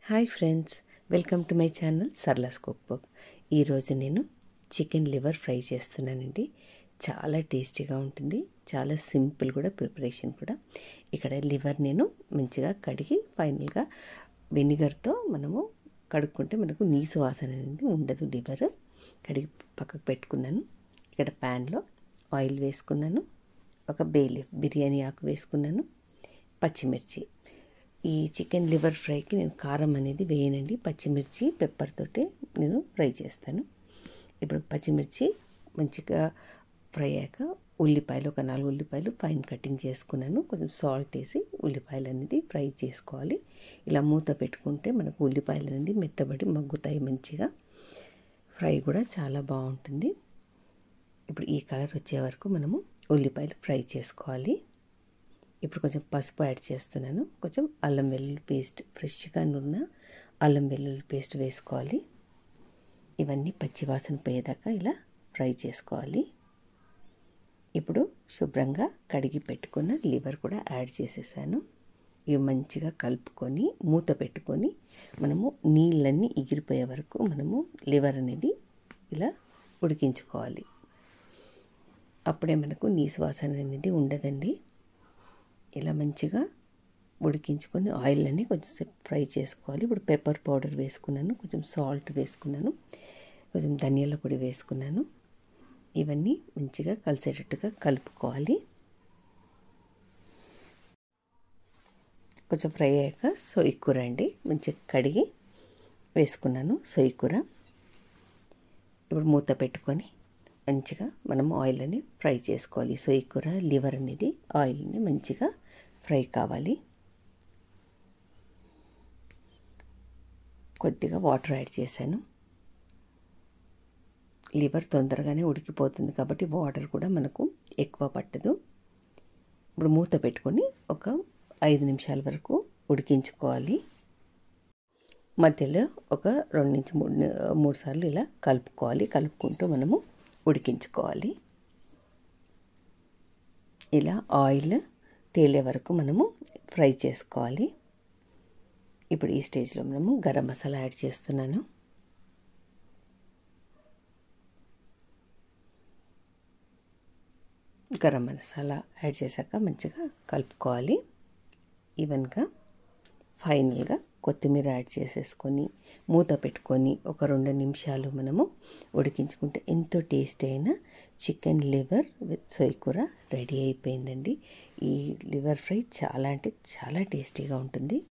Hi friends, welcome to my channel సర్లాస్ cook book. ఈరోజు నేను చికెన్ లివర్ ఫ్రై చేస్తున్నానండి. చాలా టేస్టీగా ఉంటుంది, చాలా సింపుల్ కూడా ప్రిపరేషన్ కూడా. ఇక్కడ లివర్ నేను మంచిగా కడిగి ఫైనల్గా వెనిగర్తో మనము కడుక్కుంటే మనకు నీసు వాసన అనేది ఉండదు. లివర్ కడిగి పక్కకు పెట్టుకున్నాను. ఇక్కడ ప్యాన్లో ఆయిల్ వేసుకున్నాను, ఒక బే లీఫ్ బిర్యానీ ఆకు వేసుకున్నాను, పచ్చిమిర్చి. ఈ చికెన్ లివర్ ఫ్రైకి నేను కారం అనేది వేయనండి, పచ్చిమిర్చి పెప్పర్ తోటే నేను ఫ్రై చేస్తాను. ఇప్పుడు పచ్చిమిర్చి మంచిగా ఫ్రై అయ్యాక ఉల్లిపాయలు, ఒక 4 ఉల్లిపాయలు ఫైన్ కటింగ్ చేసుకున్నాను. కొంచెం సాల్ట్ వేసి ఉల్లిపాయలు అనేది ఫ్రై చేసుకోవాలి. ఇలా మూత పెట్టుకుంటే మనకు ఉల్లిపాయలు అనేది మెత్తబడి మగ్గుతాయి మంచిగా. ఫ్రై కూడా చాలా బాగుంటుంది. ఇప్పుడు ఈ కలర్ వచ్చే వరకు మనము ఉల్లిపాయలు ఫ్రై చేసుకోవాలి. ఇప్పుడు కొంచెం పసుపు యాడ్ చేస్తున్నాను, కొంచెం అల్లం వెల్లుల్లి పేస్ట్, ఫ్రెష్గా నున్న అల్లం వెల్లుల్లి పేస్ట్ వేసుకోవాలి. ఇవన్నీ పచ్చివాసన పోయేదాకా ఇలా ఫ్రై చేసుకోవాలి. ఇప్పుడు శుభ్రంగా కడిగి పెట్టుకున్న లివర్ కూడా యాడ్ చేసేసాను. ఇవి మంచిగా కలుపుకొని మూత పెట్టుకొని మనము నీళ్ళన్నీ ఎగిరిపోయే వరకు మనము లివర్ అనేది ఇలా ఉడికించుకోవాలి. అప్పుడే మనకు నీసు వాసన అనేది ఉండదండి. ఇలా మంచిగా ఉడికించుకొని ఆయిల్ అన్నీ కొంచెం ఫ్రై చేసుకోవాలి. ఇప్పుడు పెప్పర్ పౌడర్ వేసుకున్నాను, కొంచెం సాల్ట్ వేసుకున్నాను, కొంచెం ధనియాల పొడి వేసుకున్నాను. ఇవన్నీ మంచిగా కలిసేటట్టుగా కలుపుకోవాలి. కొంచెం ఫ్రై అయ్యాక సొయ్యి కూర అండి మంచిగా కడిగి వేసుకున్నాను. సొయ్యి కూర ఇప్పుడు మూత పెట్టుకొని మంచిగా మనం ఆయిల్ అని ఫ్రై చేసుకోవాలి. సొయ్యి కూర లివర్ అనేది ఆయిల్ని మంచిగా ఫ్రై కావాలి. కొద్దిగా వాటర్ యాడ్ చేశాను. లివర్ తొందరగానే ఉడికిపోతుంది కాబట్టి వాటర్ కూడా మనకు ఎక్కువ పట్టదు. ఇప్పుడు మూత పెట్టుకొని ఒక 5 నిమిషాల వరకు ఉడికించుకోవాలి. మధ్యలో ఒక 2 నుంచి 3 సార్లు ఇలా కలుపుకోవాలి. కలుపుకుంటూ మనము ఉడికించుకోవాలి. ఇలా ఆయిల్ తేలే వరకు మనము ఫ్రై చేసుకోవాలి. ఇప్పుడు ఈ స్టేజ్లో మనము గరం మసాలా యాడ్ చేస్తున్నాను. గరం మసాలా యాడ్ చేశాక మంచిగా కలుపుకోవాలి ఈవెన్గా. ఫైనల్గా కొత్తిమీర యాడ్ చేసేసుకొని మూత పెట్టుకొని ఒక 2 నిమిషాలు మనము ఉడికించుకుంటే ఎంతో టేస్ట్ అయిన చికెన్ లివర్ విత్ సొయ్యి కూర రెడీ అయిపోయిందండి. ఈ లివర్ ఫ్రై చాలా అంటే చాలా టేస్టీగా ఉంటుంది.